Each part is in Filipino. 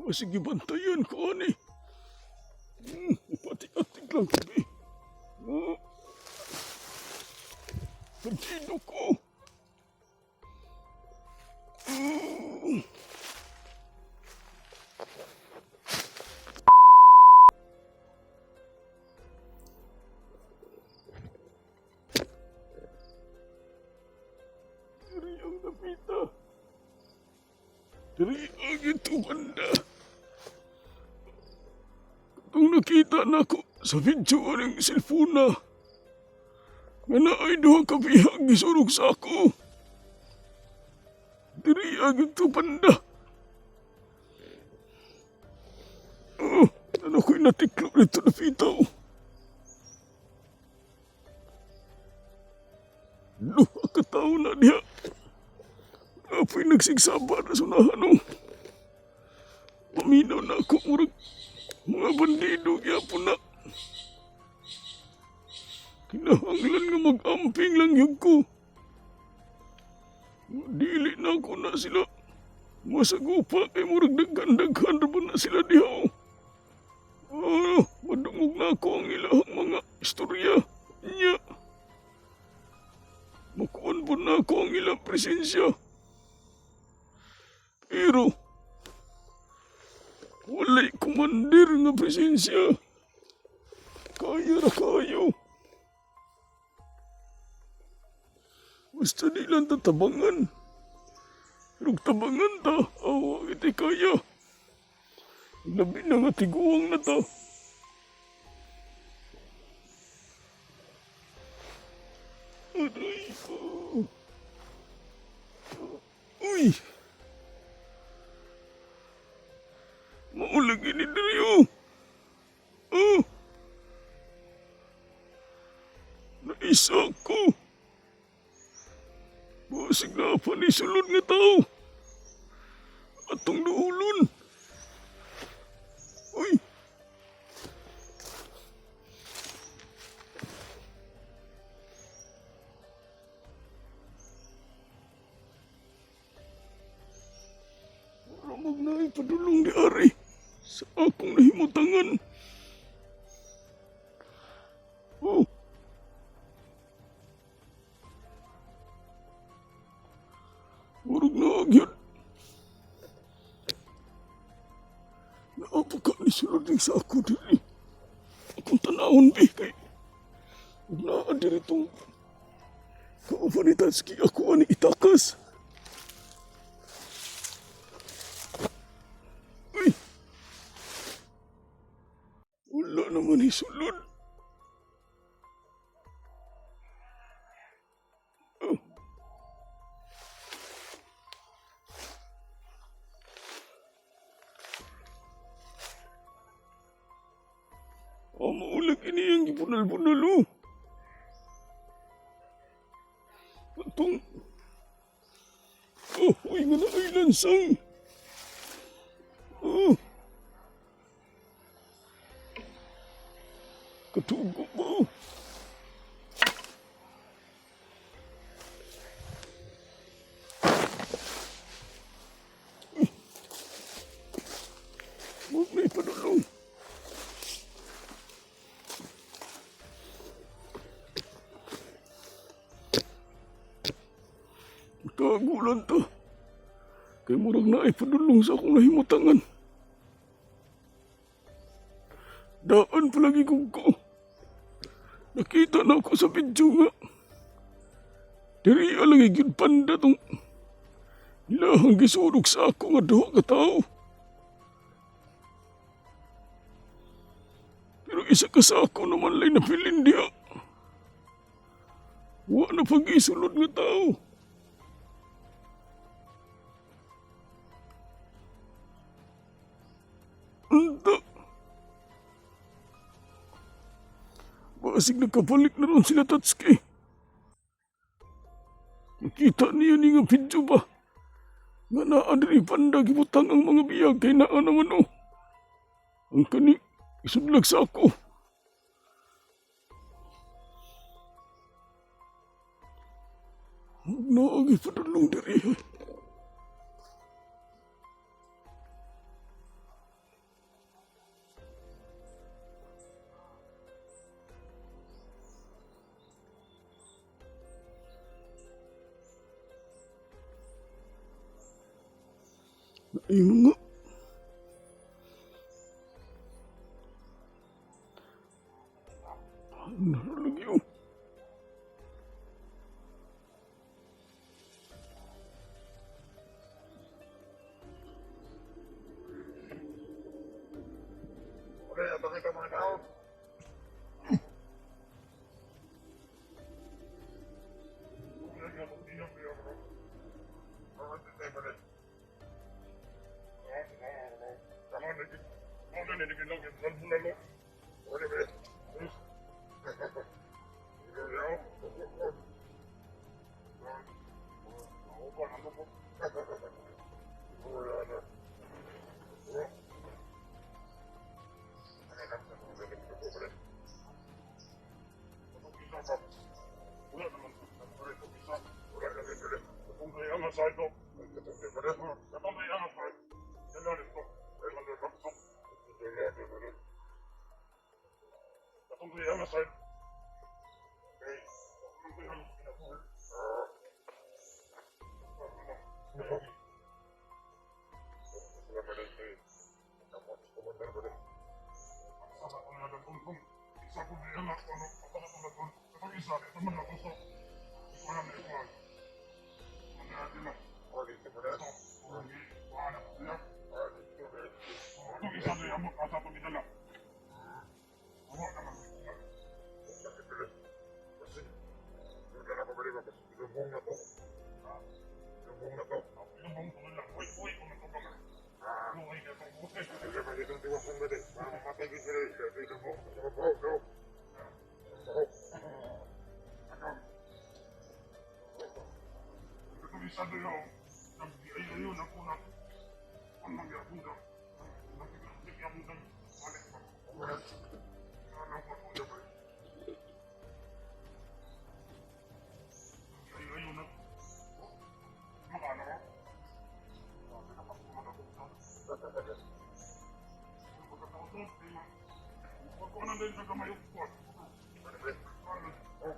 Sige, bantayan ko, ani. Pati-atik lang gabi. Perdido ko. Diri ang napita. Diri ang ito banda. Kung nakita na ko sa video ng cellphone nga na ay duha ka bihag gisurog sa ako. Diri ang ito banda. Ano ko'y natiklo nito na pitaw. Luha ka tao na diha. Apoy nagsigsaba na sunahan. Paminaw na ako murag mga bandido gyapon na. Kinahanglan nga mag-amping lang yun ko. Dili na ako na sila. Masagupa kay murag daghan-daghan ra na sila diha. Madungog na ako ang ilahang mga istorya niya. Makuan po na ako ang ilang presensya. Pero walay kumandir nga presensya. Kaya ra kayo. Basta di lang tatabangan. Pero tabangan ta, awa iti kaya. Labi na nga tiguang na ta. Aray ko. Uy! Maulag ini Dario. Naisa ko. Basig na pa ni sulod nga tao. Atong duulon. Uy! Maramag na ipadulong di Ari sa akong nahimutangan. Murag na agyod. Naapa ka ni sulod din sa ako diri. Akong tanahon bi kay naa diri tong kaupanitaski ako ani itakas. Uy! Wala naman isulod. Maulag ini ang gibunal-bunal. Atong... uy nga na ay lansang. Katugo ba? Huwag na ipadulong. Kagulan to. Kay murag na ipadulong sa akong nahimutangan. Daan palagi ko. Nakita na ako sa video nga. Diri alagi gyud panda tong ilahang gisurog sa ako nga duha ka tao. Pero isa ka sa ako naman lay napilin diha. Wa na pag-isulod nga tao. Anta. Basig nagkabalik na ron sila Tatsuki. Nakita niya ni nga video ba? Nga naadri panda gibutang ang mga biyag kay naa naman Ang kani isudlag sa ako. Naagi padulong diri. Ay mga. Naralagi yun. Pre, ato kita mga tao.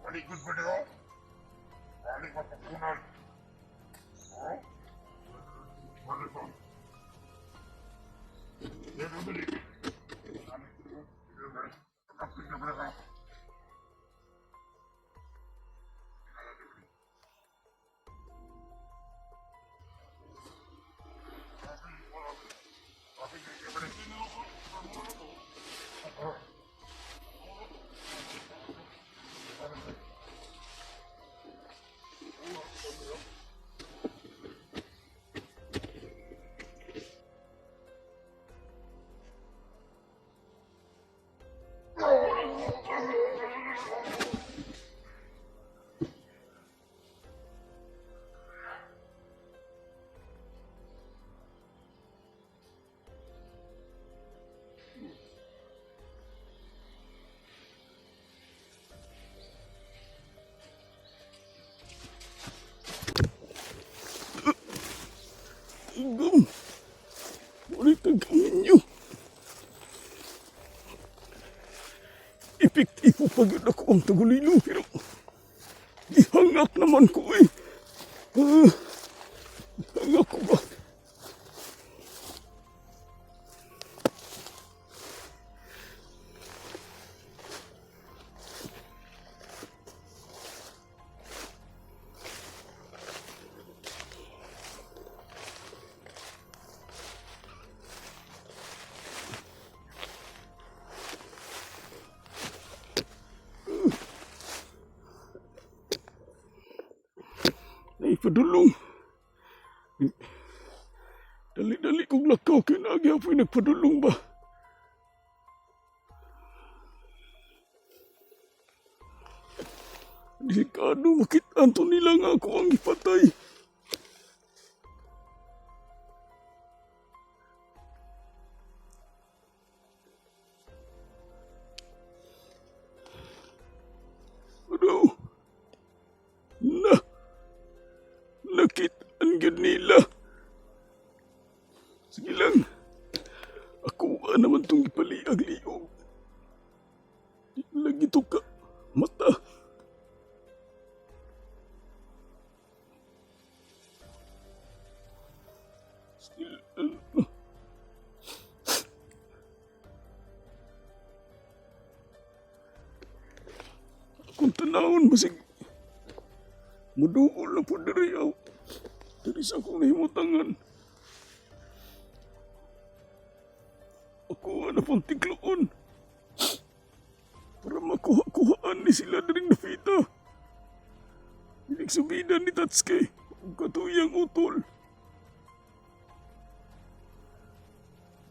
Paligod ba niyo? Palig mapupunan. Palig ba? Yan ang balik. Kapit na ba ka? Igam. Ulit ang kangin nyo. Epektibo pag yun ako ang tagulilo. Pero ihangak naman ko eh. Ihangak ko ba? Naipadulong. Dali-dali kong lakaw kinagi apoy nagpadulong ba? Delikado makitaan to nila nga ako ang ipatay. Ano? Nakitaan yun nila. Sige lang. Ako naman itong ipaliag-liog. Di lagi ito ka mata. Still masig. Muduol na po diri aw. Diri sa akong nahimutangan. Ako na pong tikloon. Para makuha-kuhaan ni sila diring napita. Hilig subidan ni Tatsuki ang katuyang utol.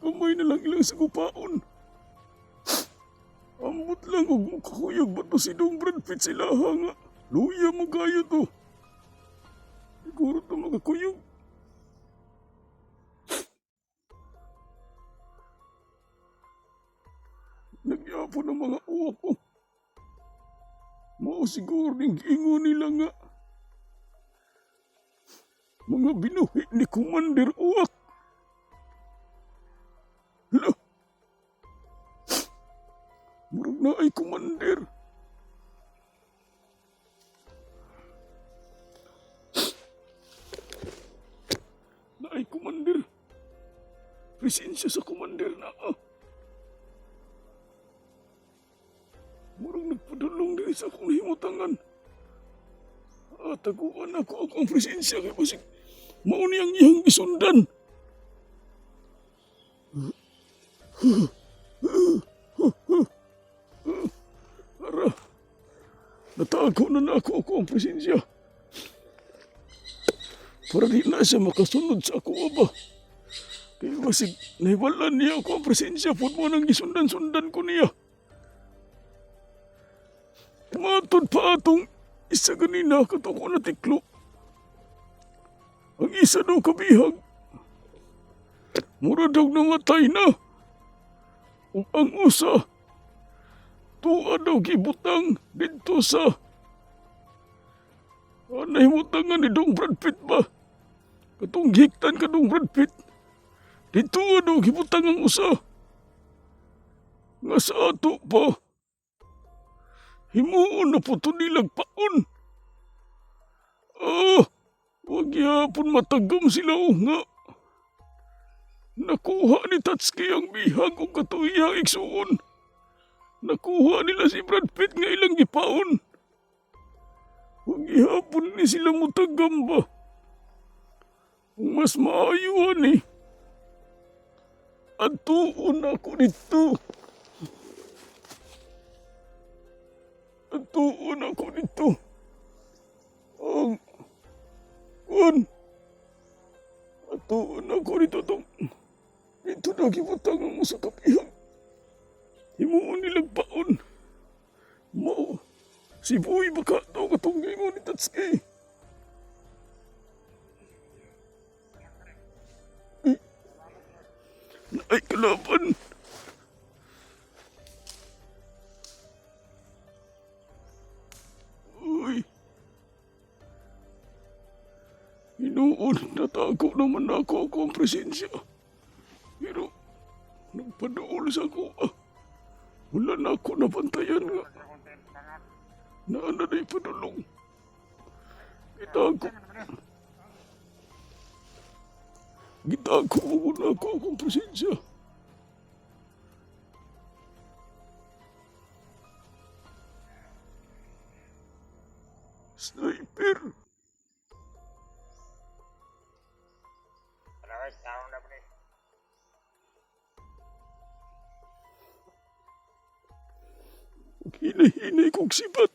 Kamay na lang ilang sagupaon. Ambot lang og mukakuyog ba to si Dong Brad Pitt sila nga. Luya mo kayo to. Siguro to magkakuyog. Nagyapo ng mga uwak ko. Mao siguro ning giingon nila nga. Mga binuhi ni Commander Uwak. Hala. Murag na ay Commander. Na ay Commander. Presensya sa Commander na Murang nagpadulong din sa akong himutangan. Taguan ako ang presensya kay basig. Mauni ang iyang gisundan. Ara, natago na ako ang presensya. Para di na siya makasunod sa ako ba. Kaya basig nahiwalan niya ako ang presensya. Pud mo nang gisundan-sundan ko niya. Matod pa atong isa ganina katong na tiklo. Ang isa daw kabihag. Mura daw namatay na. Ug ang usa, tuwa daw gibutang dito sa nahimutangan ni Dong Brad Pitt ba? Katong giktan ka Dong Brad Pitt. Dito daw gibutang ang usa. Nga sa ato pa. Himuon na po ito nilang paon. Wag yapon matagom sila nga. Nakuha ni Tatsuki ang bihag o katuyang igsuon. Nakuha nila si Brad Pitt nga ilang gipaon. Wag yapon ni sila mutagam ba. Mas maayuhan At tuon ako dito. Tuon ako dito. Tuon ako dito tong. Dito na gibutang ang usa ka bihag. Himuon nilang paon. Mo, si Boy baka daw katong gingon ni Tatsuki. Ay kalaban. Noon, natago naman ako ang presensya. Pero, nagpadool sa ako. Wala na ako nabantayan nga. Naana na ipadulong. Gitago mo muna ako ang presensya. Sniper. Hinay-hinay kong sibat.